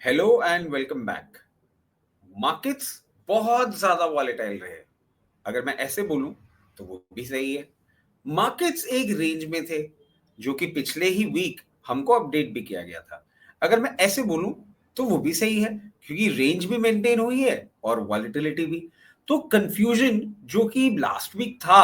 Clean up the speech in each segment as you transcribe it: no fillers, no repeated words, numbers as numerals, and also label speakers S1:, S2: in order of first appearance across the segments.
S1: Hello and welcome back. Markets बहुत ज्यादा volatile रहे। अगर मैं ऐसे बोलूं तो वो भी सही है। मार्केट्स एक रेंज में थे जो कि पिछले ही वीक हमको अपडेट भी किया गया था। अगर मैं ऐसे बोलूं तो वो भी सही है क्योंकि रेंज भी मेंटेन हुई है और वॉलेटिलिटी भी। तो कंफ्यूजन जो कि लास्ट वीक था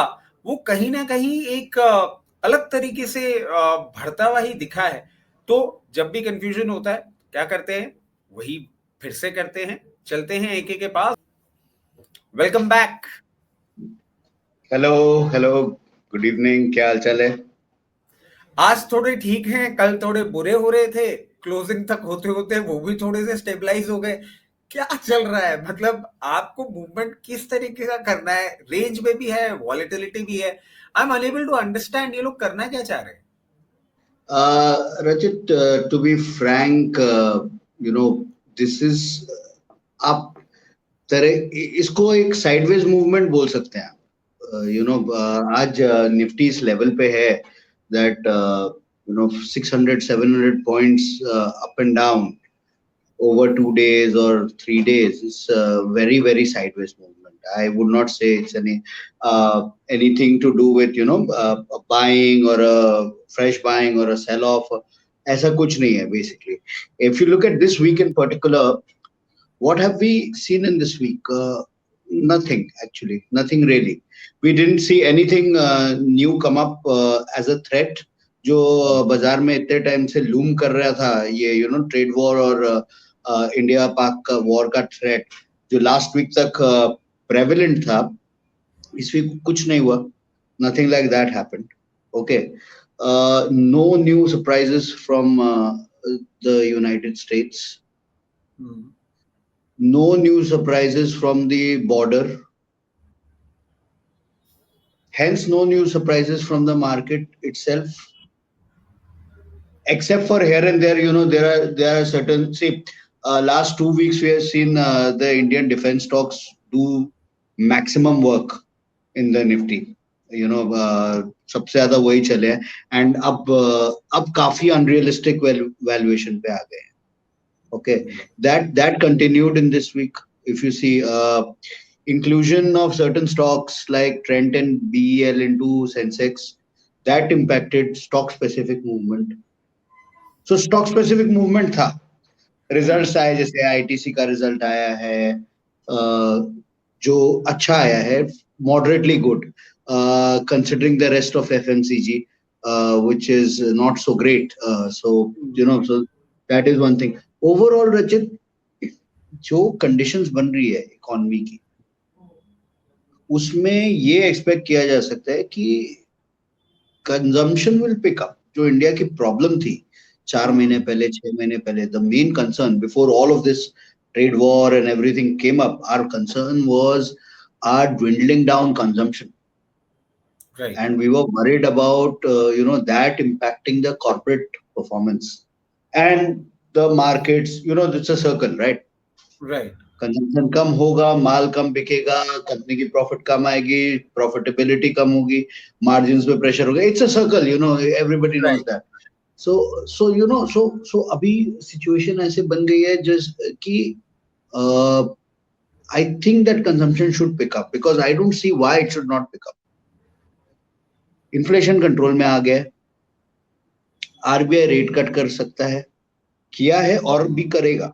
S1: वो कहीं ना कहीं एक अलग तरीके से बढ़ता हुआ ही दिखा है। तो जब भी कंफ्यूजन होता है क्या करते हैं, वही फिर से करते हैं, चलते हैं एक एक के पास। Welcome back.
S2: Hello hello. Good evening, क्या हाल चाल है?
S1: आज थोड़े ठीक हैं, कल थोड़े बुरे हो रहे थे, क्लोजिंग तक होते होते वो भी थोड़े से स्टेबलाइज हो गए। क्या चल रहा है, मतलब आपको मूवमेंट किस तरीके का करना है? रेंज में भी है, वॉलेटिलिटी भी है। I am unable to understand ये लोग करना क्या चाह रहे हैं।
S2: Rajat, to be frank, this is आप तरह इसको एक साइडवेज मूवमेंट बोल सकते हैं आप। आज निफ्टी इस लेवल पे है that 600 700 points up and down over 2 days or 3 days is very very sideways movement. I would not say it's anything to do with a buying or a fresh buying or a sell off. ऐसा कुछ नहीं है basically. If you look at this week in particular, what have we seen in this week? Nothing actually, nothing really. We didn't see anything new come up as a threat जो बाजार में इतने time से loom कर रहा था, ये trade war और इंडिया पाक का वॉर का थ्रेट जो लास्ट वीक तक प्रेवलेंट था, इस वीक कुछ नहीं हुआ. Nothing like that happened. Okay. No new surprises from the United States. No new surprises from the border. Hence, no new surprises from the market itself. Except for here and there, there are certain. See, last 2 weeks we have seen the Indian defense stocks do maximum work in the Nifty. सबसे ज्यादा वही चले हैं and अब काफी unrealistic valuation पे आ गए हैं. Okay, that continued in this week. If you see inclusion of certain stocks like Trent and BEL into Sensex, that impacted stock specific movement. So stock specific movement था. Results आए, जैसे ITC का result आया है जो अच्छा आया है, moderately good considering the rest of FMCG, which is not so great. So that is one thing. Overall, Rachit, जो कंडीशंस बन रही है इकोनॉमी की, उसमें ये एक्सपेक्ट किया जा सकता है कि कंजम्पशन विल पिक अप. जो इंडिया की प्रॉब्लम थी 4 महीने पहले, 6 महीने पहले, the main concern before all of this trade war and everything came up, our concern was our dwindling down consumption.
S1: Right.
S2: And we were worried about that impacting the corporate performance and the markets. It's a circle, right?
S1: Right.
S2: Consumption कम होगा, माल कम बिकेगा, company की profit कम आएगी, profitability कम होगी, margins पे pressure होगा. It's a circle, everybody knows
S1: Right.
S2: That. So अभी सिचुएशन ऐसे बन गई है जस्ट कि I think that consumption should pick up because I don't see why it should not pick up. Inflation control में आ गया. आरबीआई रेट कट कर सकता है, किया है और भी करेगा.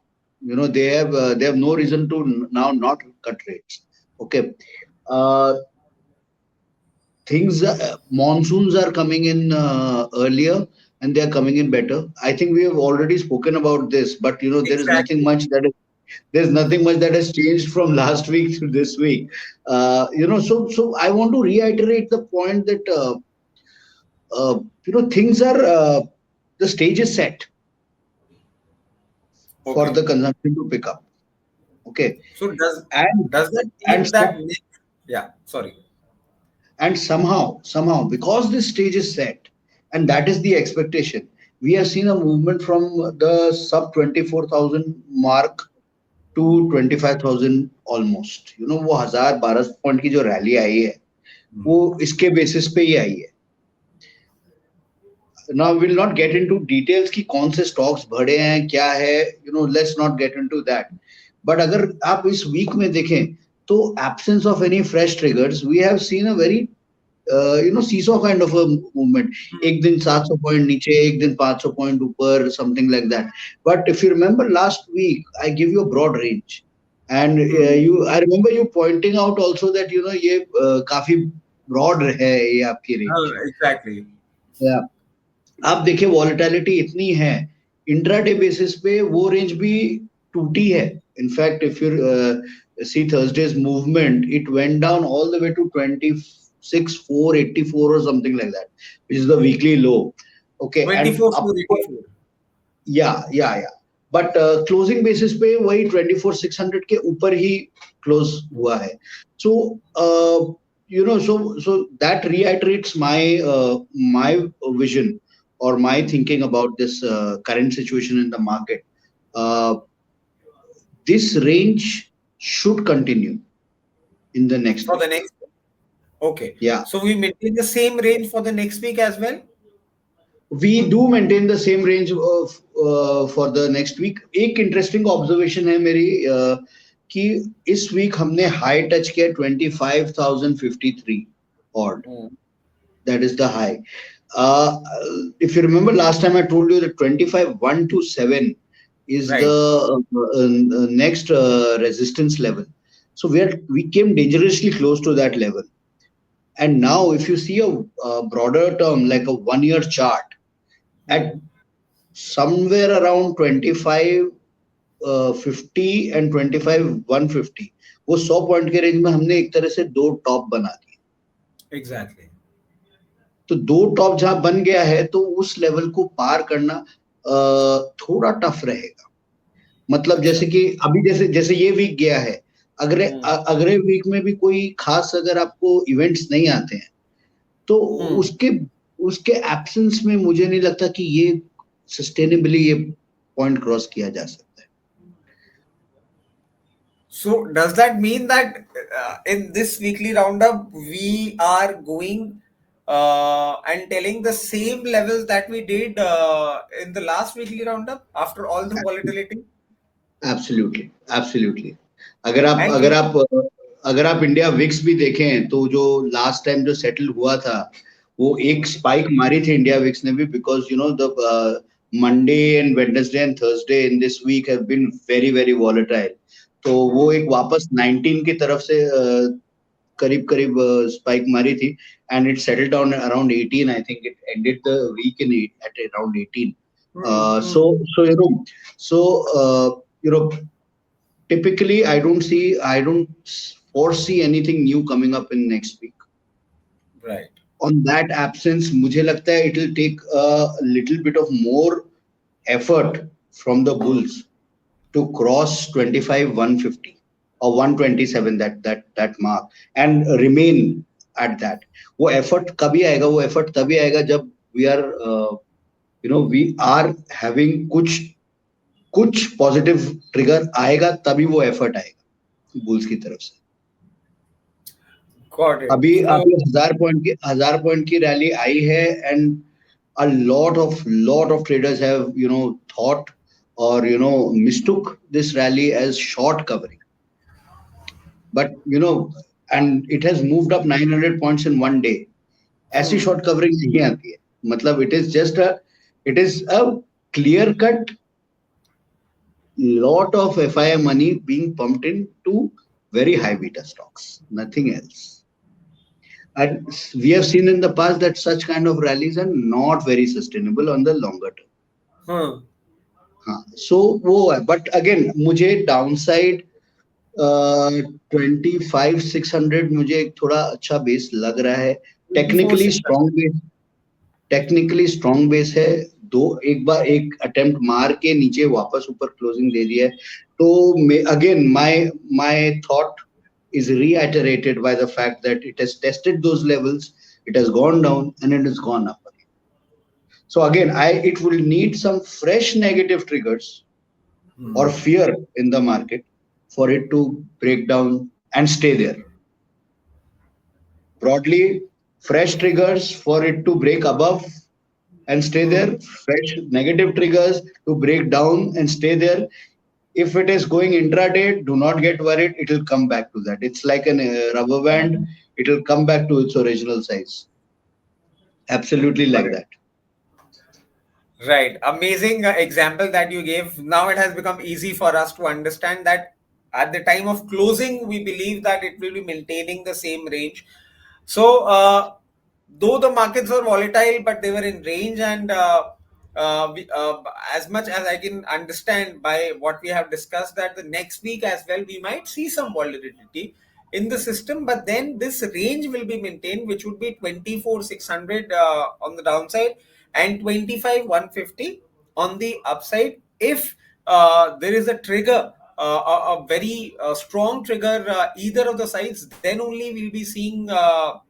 S2: They have no reason to now not cut rates. Okay. Monsoons are coming in earlier and they are coming in better. I think we have already spoken about this, but there is nothing
S1: Exactly.
S2: much that has changed from last week to this week. So I want to reiterate the point that things are the stage is set for
S1: Okay.
S2: the consumption to pick up. Okay.
S1: So
S2: and
S1: does that
S2: and
S1: mean that yeah, sorry.
S2: and somehow because this stage is set and that is the expectation, we have seen a movement from the sub 24,000 mark to 25,000 almost. वो 1000-1200 point की जो rally आई है वो इसके basis पे ही आई है. now we'll not get into details कि कौन से stocks बढ़े हैं क्या है, let's not get into that. But अगर आप इस week में देखें तो absence of any fresh triggers, we have seen a very seesaw kind of a movement. एक दिन 700 पॉइंट नीचे, एक दिन 500 पॉइंट ऊपर, something like that. But if you remember last week, I give you a broad range, and I remember you pointing out also that ये काफी broad है ये आपकी range.
S1: एग्जैक्टली.
S2: Yeah. आप देखिए वॉलेटिलिटी इतनी है, इंट्राडे बेसिस पे वो रेंज भी टूटी है. In fact if you see Thursday's movement, it went down all the way to 26,484 or something like that, which is the weekly low. Okay, and
S1: 24,484.
S2: yeah. But closing basis पे वही 24,600 के ऊपर ही close हुआ है. So so that reiterates my vision or my thinking about this current situation in the market. This range should continue in the next
S1: For
S2: week.
S1: the next week. Okay.
S2: Yeah.
S1: So we maintain the same range for the next week as well?
S2: We do maintain the same range of for the next week. एक interesting observation है मेरी कि इस week हमने high touch किया 25,053 odd. That is the high. If you remember last time I told you that 25,127 is
S1: Right.
S2: the next resistance level. So we came dangerously close to that level. And now if you see a broader term like a 1 year chart at somewhere around 25,50 and 25,150, वो 100 point के range में हमने एक तरह से दो top बना दिए.
S1: एग्जैक्टली.
S2: तो दो टॉप जहां बन गया है तो उस लेवल को पार करना थोड़ा टफ रहेगा. मतलब जैसे कि अभी जैसे ये वीक गया है, अगले वीक में भी कोई खास अगर आपको इवेंट्स नहीं आते हैं तो उसके एब्सेंस में मुझे नहीं लगता कि ये सस्टेनेबली ये पॉइंट क्रॉस किया जा सकता है.
S1: So does that mean that in this weekly roundup we are going and telling the same levels that we did in the last weekly roundup after all the volatility?
S2: Absolutely. अगर आप India VIX भी देखें तो जो last time जो settle हुआ था वो एक स्पाइक मारी थी इंडिया विक्स ने भी, because the Monday and Wednesday and Thursday in this week have been very very volatile. तो वो एक वापस 19 की तरफ से करीब स्पाइक मारी थी and it settled down around 18. I think it ended the week at around 18. Typically I don't foresee anything new coming up in next week.
S1: Right.
S2: On that absence, मुझे लगता है it will take a little bit of more effort from the bulls to cross 25,150 or 127, that mark, and remain at that. वो effort कभी आएगा? वो effort तभी आएगा जब we are having कुछ positive trigger आएगा, तभी वो effort आएगा bulls की तरफ से. अभी 1000 पॉइंट की रैली आई है and a lot of traders have thought or mistook this rally as short covering, but and it has moved up 900 points in one day. ऐसी short covering नहीं आती है. मतलब it is a clear cut lot of FII money being pumped into very high beta stocks, nothing else. And we have seen in the past that such kind of rallies are not very sustainable on the longer term. So वो है, but again मुझे downside 25,600 मुझे थोड़ा अच्छा base लग रहा है. Technically strong base है. एक बार एक अटेम्प्ट मार के नीचे वापस ऊपर क्लोजिंग दे दिया है. तो again my thought is reiterated by the fact that it has tested those levels, it has gone down and it has gone up again. So again, it will need some fresh negative triggers or fear in the market for it to break down and stay there. Broadly, fresh triggers for it to break above and stay there. Fetch negative triggers to break down and stay there. If it is going intraday, do not get worried. It will come back to that. It's like an rubber band. It will come back to its original size. Absolutely like that.
S1: Right. Amazing example that you gave. Now it has become easy for us to understand that at the time of closing, we believe that it will be maintaining the same range. So, though the markets were volatile, but they were in range, and as much as I can understand by what we have discussed, that the next week as well, we might see some volatility in the system, but then this range will be maintained, which would be 24,600 on the downside and 25,150 on the upside. If there is a trigger, a very strong trigger, either of the sides, then only we'll be seeing the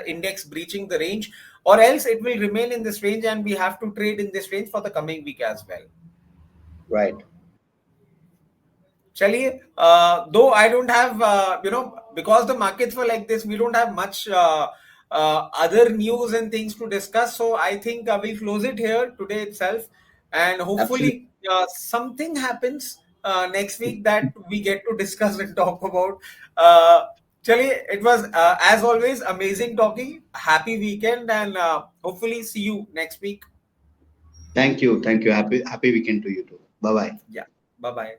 S1: index breaching the range, or else it will remain in this range, and we have to trade in this range for the coming week as well.
S2: Right.
S1: चलिए, though I don't have, because the markets were like this, we don't have much other news and things to discuss. So I think we'll close it here today itself, and
S2: Absolutely.
S1: hopefully something happens next week that we get to discuss and talk about. Chaliye, it was as always amazing talking. Happy weekend, and hopefully see you next week.
S2: Thank you. Thank you. Happy weekend to you too. Bye bye.
S1: Yeah, bye bye.